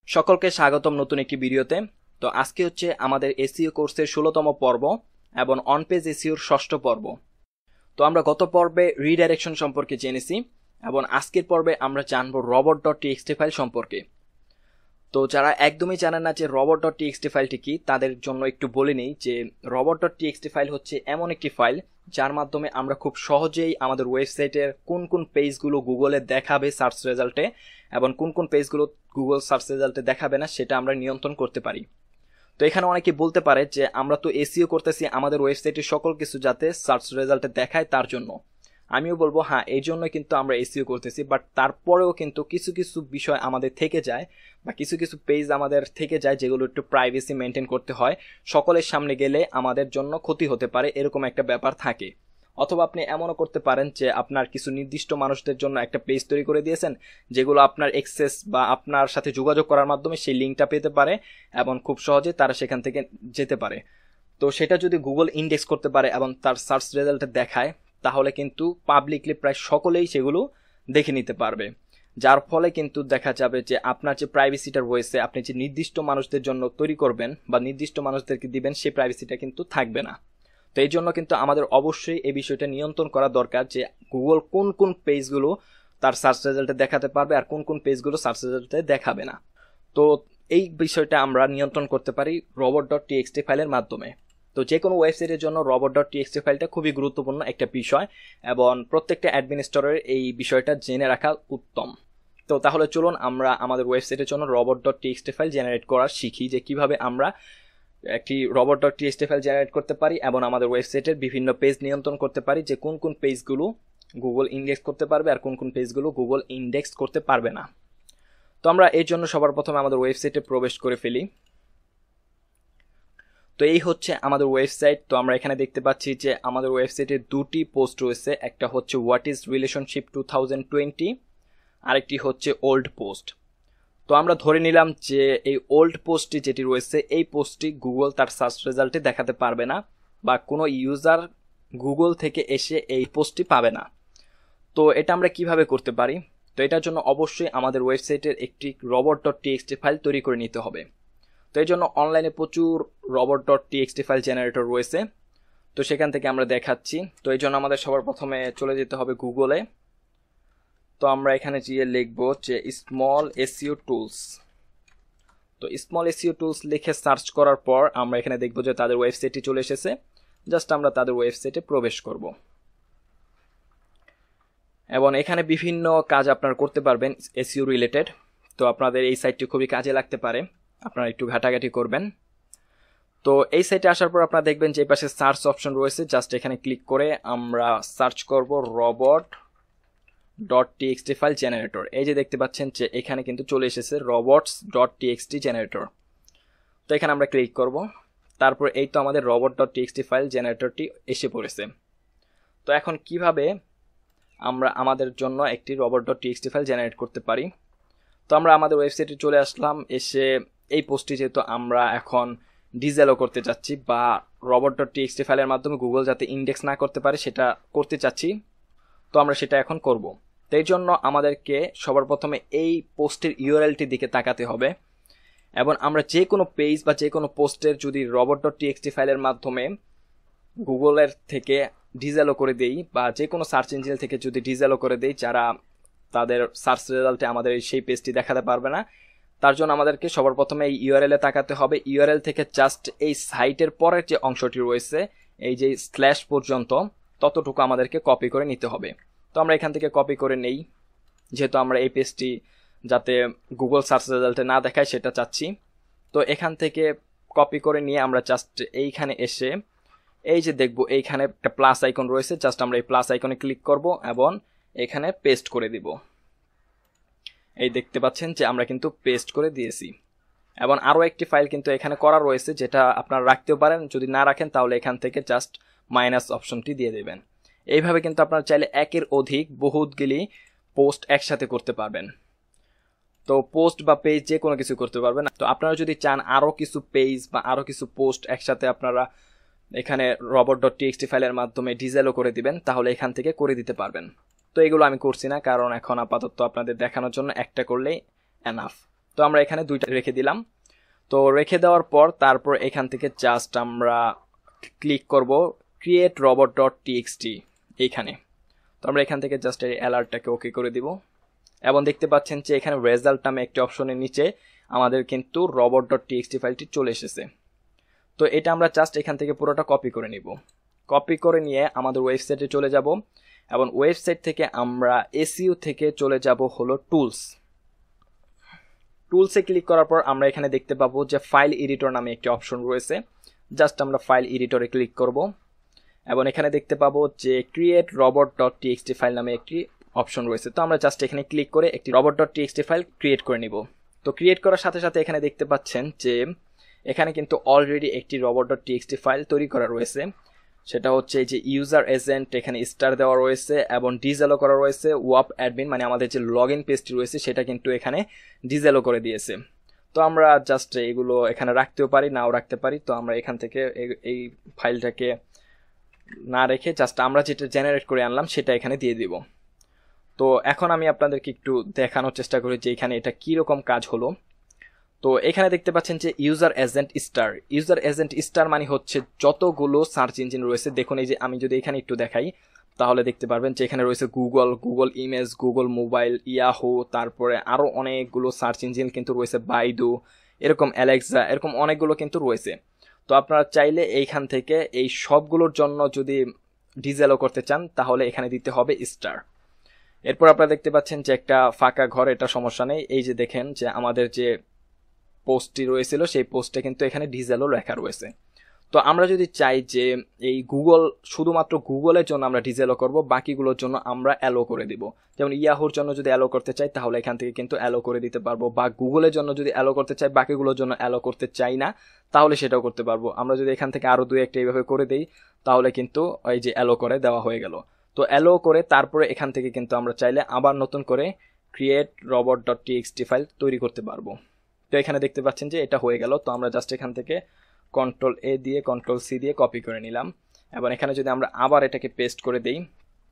সকলকে স্বাগতম নতুন একটি ভিডিওতে। তো আজকে হচ্ছে আমাদের এসইও কোর্সের ১৬তম পর্ব এবং অনপেজ এসইওর ৬ষ্ঠ পর্ব। তো আমরা গত পর্বে রিডাইরেকশন সম্পর্কে জেনেছি এবং আজকের পর্বে আমরা জানব robot.txt ফাইল সম্পর্কে। তো যারা একদমই জানেন না যে robot.txt ফাইলটি কি, তাদের জন্য একটু বলে নেই যে robot.txt ফাইল হচ্ছে এমন একটি ফাইল যার মাধ্যমে আমরা খুব সহজেই আমাদের ওয়েবসাইটের কোন কোন পেজগুলো গুগলে দেখাবে সার্চ রেজাল্টে এবং কোন কোন পেজগুলো গুগল সার্চ রেজাল্টে দেখাবে না সেটা আমরা নিয়ন্ত্রণ করতে পারি। তো এখানে অনেকে বলতে পারে যে আমরা তো এসইও করতেছি আমাদের ওয়েবসাইটের সকল কিছু যাতে সার্চ রেজাল্টে দেখায় তার জন্য। আমিও বলবো হ্যাঁ, এই জন্য কিন্তু আমরা এসইও করতেছি, বাট তারপরেও কিন্তু কিছু কিছু বিষয় আমাদের থেকে যায় বা কিছু কিছু পেজ আমাদের থেকে যায় যেগুলো একটু প্রাইভেসি মেনটেন করতে হয়। সকলের সামনে গেলে আমাদের জন্য ক্ষতি হতে পারে, এরকম একটা ব্যাপার থাকে। অথবা আপনি এমনও করতে পারেন যে আপনার কিছু নির্দিষ্ট মানুষদের জন্য একটা পেজ তৈরি করে দিয়েছেন যেগুলো আপনার অ্যাক্সেস বা আপনার সাথে যোগাযোগ করার মাধ্যমে সেই লিঙ্কটা পেতে পারে এবং খুব সহজে তারা সেখান থেকে যেতে পারে। তো সেটা যদি গুগল ইন্ডেক্স করতে পারে এবং তার সার্চ রেজাল্টে দেখায় তাহলে কিন্তু পাবলিকলি প্রায় সকলেই সেগুলো দেখে নিতে পারবে, যার ফলে কিন্তু দেখা যাবে যে আপনার যে প্রাইভেসিটা রয়েছে আপনি যে নির্দিষ্ট মানুষদের জন্য তৈরি করবেন বা নির্দিষ্ট মানুষদেরকে দিবেন সেই প্রাইভেসিটা কিন্তু থাকবে না। তো এই জন্য কিন্তু আমাদের অবশ্যই এই বিষয়টা নিয়ন্ত্রণ করা দরকার যে গুগল কোন কোন পেজগুলো তার সার্চ রেজাল্টে দেখাতে পারবে আর কোন কোন পেজগুলো সার্চ রেজাল্টে দেখাবে না। তো এই বিষয়টা আমরা নিয়ন্ত্রণ করতে পারি robot.txt ফাইলের মাধ্যমে। তো যে কোনো ওয়েবসাইটের জন্য robot.txt ফাইলটা খুবই গুরুত্বপূর্ণ একটা বিষয় এবং প্রত্যেকটা অ্যাডমিনিস্ট্রেটরের এই বিষয়টা জেনে রাখা উত্তম। তো তাহলে চলুন আমরা আমাদের ওয়েবসাইটের জন্য robot.txt ফাইল জেনারেট করা শিখি, যে কিভাবে আমরা একটি robot.txt ফাইল জেনারেট করতে পারি এবং আমাদের ওয়েবসাইটের বিভিন্ন পেজ নিয়ন্ত্রণ করতে পারি যে কোন কোন পেজগুলো গুগল ইন্ডেক্স করতে পারবে আর কোন কোন পেজগুলো গুগল ইন্ডেক্স করতে পারবে না। তো আমরা এর জন্য সবার প্রথমে আমাদের ওয়েবসাইটে প্রবেশ করে ফেলি। তো এই হচ্ছে আমাদের ওয়েবসাইট। তো আমরা এখানে দেখতে পাচ্ছি যে আমাদের ওয়েবসাইটে দুটি পোস্ট রয়েছে, একটা হচ্ছে হোয়াট ইজ রিলেশনশিপ 2020, আরেকটি হচ্ছে ওল্ড পোস্ট। তো আমরা ধরে নিলাম যে এই ওল্ড পোস্টটি যেটি রয়েছে এই পোস্টটি গুগল তার সার্চ রেজাল্টে দেখাতে পারবে না বা কোনো ইউজার গুগল থেকে এসে এই পোস্টটি পাবে না। তো এটা আমরা কিভাবে করতে পারি? তো এটার জন্য অবশ্যই আমাদের ওয়েবসাইটের একটি robot.txt ফাইল তৈরি করে নিতে হবে। তো এই জন্য অনলাইনে প্রচুর robot.txt ফাইল জেনারেটর রয়েছে, তো সেখান থেকে আমরা দেখাচ্ছি। তো এই জন্য আমাদের সবার প্রথমে চলে যেতে হবে গুগলে। তো আমরা এখানে গিয়ে লিখব যে স্মল এসইও টুলস। তো স্মল এসইও টুলস লিখে সার্চ করার পর আমরা এখানে দেখব যে তাদের ওয়েবসাইটটি চলে এসেছে। জাস্ট আমরা তাদের ওয়েবসাইটে প্রবেশ করব এবং এখানে বিভিন্ন কাজ আপনারা করতে পারবেন এসইও রিলেটেড। তো আপনাদের এই সাইটটি খুবই কাজে লাগতে পারে, আপনারা একটু ঘাটাঘাটি করবেন। তো এই সাইটে আসার পর আপনারা দেখবেন যে এই পাশে সার্চ অপশন রয়েছে, জাস্ট এখানে ক্লিক করে আমরা সার্চ করব robot.txt ফাইল জেনারেটর। এই যে দেখতে পাচ্ছেন যে এখানে কিন্তু চলে এসেছে robots.txt জেনারেটর। তো এখানে আমরা ক্লিক করব, তারপর এই তো আমাদের robot.txt ফাইল জেনারেটরটি এসে পড়েছে। তো এখন কিভাবে আমরা আমাদের জন্য একটি robot.txt ফাইল জেনারেট করতে পারি? তো আমরা আমাদের ওয়েবসাইটে চলে আসলাম, এসে এই পোস্টটি যেহেতু আমরা এখন ডিজেলও করতে চাচ্ছি বা robot.txt ফাইলের মাধ্যমে গুগল যাতে ইন্ডেক্স না করতে পারে সেটা করতে চাচ্ছি, তো আমরা সেটা এখন করব। তো এই জন্য আমাদেরকে সবার প্রথমে এই পোস্টের ইউআরএলটির দিকে তাকাতে হবে এবং আমরা যে কোনো পেজ বা যে কোনো পোস্টের যদি robot.txt ফাইলের মাধ্যমে গুগলের থেকে ডিজেলও করে দেই বা যে কোনো সার্চ ইঞ্জিন থেকে যদি ডিজেলও করে দেই, যারা তাদের সার্চ রেজাল্টে আমাদের সেই পেজটি দেখাতে পারবে না, তার জন্য আমাদেরকে সবার প্রথমে এই ইউআরএলে তাকাতে হবে। ইউআরএল থেকে জাস্ট এই সাইটের পরের যে অংশটি রয়েছে এই যে স্ল্যাশ পর্যন্ত ততটুকু আমাদেরকে কপি করে নিতে হবে। তো আমরা এখান থেকে কপি করে নেই, যেহেতু আমরা এই পেজটি যাতে গুগল সার্চ রেজাল্টে না দেখায় সেটা চাচ্ছি। তো এখান থেকে কপি করে নিয়ে আমরা জাস্ট এইখানে এসে এই যে দেখব এইখানে একটা প্লাস আইকন রয়েছে, জাস্ট আমরা এই প্লাস আইকনে ক্লিক করব এবং এখানে পেস্ট করে দিব। এই দেখতে পাচ্ছেন যে আমরা কিন্তু পেস্ট করে দিয়েছি এবং আরও একটি ফাইল কিন্তু এখানে করা রয়েছে যেটা আপনারা রাখতেও পারেন, যদি না রাখেন তাহলে এখান থেকে জাস্ট মাইনাস অপশনটি দিয়ে দেবেন। এইভাবে কিন্তু আপনারা চাইলে একের অধিক বহুতগুলি পোস্ট একসাথে করতে পারবেন। তো পোস্ট বা পেজ যে কোনো কিছু করতে পারবেন। তো আপনারা যদি চান আরও কিছু পেজ বা আরও কিছু পোস্ট একসাথে আপনারা এখানে robot.txt ফাইলের মাধ্যমে ডিজেলও করে দিবেন তাহলে এখান থেকে করে দিতে পারবেন। তো এগুলো আমি করছি না, কারণ এখন আপাতত আপনাদের দেখানোর জন্য একটা করলেই এনাফ। তো আমরা এখানে দুইটা রেখে দিলাম। তো রেখে দেওয়ার পর তারপর এখান থেকে জাস্ট আমরা ক্লিক করব ক্রিয়েট robot.txt এইখানে। তো আমরা এখান থেকে জাস্ট এই অ্যালার্টটাকে ওকে করে দিব এবং দেখতে পাচ্ছেন যে এখানে রেজাল্ট নামে একটি অপশনের নিচে আমাদের কিন্তু robot.txt ফাইলটি চলে এসেছে। তো এটা আমরা জাস্ট এখান থেকে পুরোটা কপি করে নিব। কপি করে নিয়ে আমাদের ওয়েবসাইটে চলে যাব এবং ওয়েবসাইট থেকে আমরা এসইও থেকে চলে যাব হলো টুলসে ক্লিক করার পর আমরা এখানে দেখতে পাবো যে ফাইল এডিটর নামে একটি অপশন রয়েছে। জাস্ট আমরা ফাইল এডিটরে ক্লিক করব এবং এখানে দেখতে পাবো যে ক্রিয়েট robot.txt ফাইল নামে একটি অপশন রয়েছে। তো আমরা জাস্ট এখানে ক্লিক করে একটি robot.txt ফাইল ক্রিয়েট করে নিব। তো ক্রিয়েট করার সাথে সাথে এখানে দেখতে পাচ্ছেন যে এখানে কিন্তু অলরেডি একটি robot.txt ফাইল তৈরি করা রয়েছে। সেটা হচ্ছে যে ইউজার এজেন্ট এখানে স্টার দেওয়া রয়েছে এবং ডিজেলও করা রয়েছে। ওয়াপ অ্যাডমিন মানে আমাদের যে লগ ইন পেজটি রয়েছে সেটা কিন্তু এখানে ডিজেলও করে দিয়েছে। তো আমরা জাস্ট এগুলো এখানে রাখতেও পারি, নাও রাখতে পারি। তো আমরা এখান থেকে এই ফাইলটাকে না রেখে জাস্ট আমরা যেটা জেনারেট করে আনলাম সেটা এখানে দিয়ে দিব। তো এখন আমি আপনাদেরকে একটু দেখানোর চেষ্টা করি যে এখানে এটা কীরকম কাজ হলো। তো এখানে দেখতে পাচ্ছেন যে ইউজার এজেন্ট স্টার মানে হচ্ছে যতগুলো সার্চ ইঞ্জিন রয়েছে। দেখুন এই যে আমি যদি এখানে একটু দেখাই তাহলে দেখতে পারবেন যে এখানে রয়েছে Google image, Google mobile, Yahoo, তারপরে আরও অনেকগুলো সার্চ ইঞ্জিন কিন্তু রয়েছে, বাইদু, এরকম অ্যালেক্সা, এরকম অনেকগুলো কিন্তু রয়েছে। তো আপনারা চাইলে এইখান থেকে এই সবগুলোর জন্য যদি ডিজেলও করতে চান তাহলে এখানে দিতে হবে স্টার। এরপর আপনারা দেখতে পাচ্ছেন যে একটা ফাঁকা ঘর, এটা সমস্যা নেই। এই যে দেখেন যে আমাদের যে পোস্টটি রয়েছিল সেই পোস্টে কিন্তু এখানে ডিজেলও লেখা রয়েছে। তো আমরা যদি চাই যে এই শুধুমাত্র গুগলের জন্য আমরা ডিজেলও করব, বাকিগুলোর জন্য আমরা অ্যালো করে দিব। যেমন ইয়াহুর জন্য যদি অ্যালো করতে চাই তাহলে এখান থেকে কিন্তু অ্যালো করে দিতে পারবো, বা গুগলের জন্য যদি অ্যালো করতে চাই, বাকিগুলোর জন্য অ্যালো করতে চাই না তাহলে সেটাও করতে পারবো। আমরা যদি এখান থেকে আরও দুই একটা এইভাবে করে দিই তাহলে কিন্তু এই যে অ্যালো করে দেওয়া হয়ে গেল। তো অ্যালো করে তারপরে এখান থেকে কিন্তু আমরা চাইলে আবার নতুন করে ক্রিয়েট robot.txt ফাইল তৈরি করতে পারবো। তো এখানে দেখতে পাচ্ছেন যে এটা হয়ে গেল। তো আমরা জাস্ট এখান থেকে Ctrl+A দিয়ে Ctrl+C দিয়ে কপি করে নিলাম এবং এখানে যদি আমরা আবার এটাকে পেস্ট করে দেই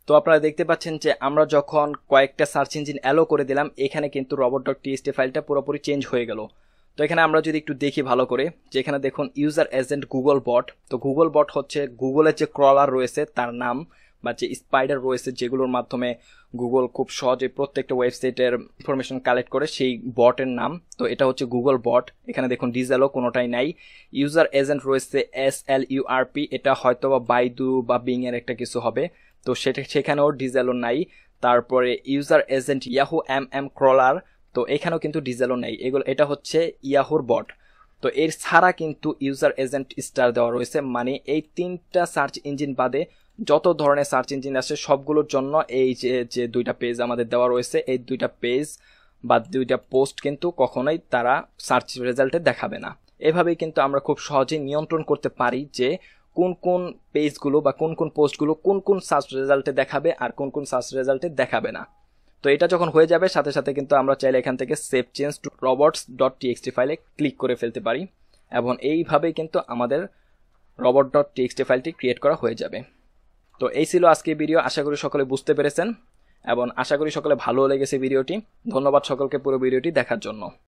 তো আপনারা দেখতে পাচ্ছেন যে আমরা যখন কয়েকটা সার্চ ইঞ্জিন অ্যালো করে দিলাম এখানে কিন্তু robot.txt ফাইলটা পুরোপুরি চেঞ্জ হয়ে গেল। তো এখানে আমরা যদি একটু দেখি ভালো করে যে এখানে দেখুন ইউজার এজেন্ট গুগল বট। তো গুগল বট হচ্ছে গুগলের যে ক্রলার রয়েছে তার নাম, বা যে স্পাইডার রয়েছে যেগুলোর মাধ্যমে গুগল খুব সহজে প্রত্যেকটা ওয়েবসাইটের ইনফরমেশন কালেক্ট করে, সেই বটের নাম। তো এটা হচ্ছে গুগল বট। এখানে দেখুন ডিজেলও কোনোটাই নাই। ইউজার এজেন্ট রয়েছে SLURP, এটা হয়তো বা বাইদু বা বিং এর একটা কিছু হবে, তো সেখানেও ডিজেলও নাই। তারপরে ইউজার এজেন্ট ইয়াহু ক্রলার, তো এখানেও কিন্তু ডিজেলও নাই। এটা হচ্ছে ইয়াহুর বট। তো এর ছাড়া কিন্তু ইউজার এজেন্ট স্টার দেওয়া রয়েছে, মানে এই তিনটা সার্চ ইঞ্জিন বাদে যত ধরনের সার্চ ইঞ্জিন আছে সবগুলোর জন্য এই যে দুইটা পেজ আমাদের দেওয়া রয়েছে, এই দুইটা পেজ বা দুইটা পোস্ট কিন্তু কখনোই তারা সার্চ রেজাল্টে দেখাবে না। এভাবেই কিন্তু আমরা খুব সহজেই নিয়ন্ত্রণ করতে পারি যে কোন কোন পেজগুলো বা কোন কোন পোস্টগুলো কোন কোন সার্চ রেজাল্টে দেখাবে আর কোন কোন সার্চ রেজাল্টে দেখাবে না। তো এটা যখন হয়ে যাবে সাথে সাথে কিন্তু আমরা চাইলে এখান থেকে সেভ চেঞ্জ টু robots.txt ফাইলে ক্লিক করে ফেলতে পারি এবং এইভাবেই কিন্তু আমাদের robot.txt ফাইলটি ক্রিয়েট করা হয়ে যাবে। তো এই ছিল আজকের ভিডিও। আশা করি সকলে বুঝতে পেরেছেন এবং আশা করি সকলে ভালো লেগেছে ভিডিওটি। ধন্যবাদ সকলকে পুরো ভিডিওটি দেখার জন্য।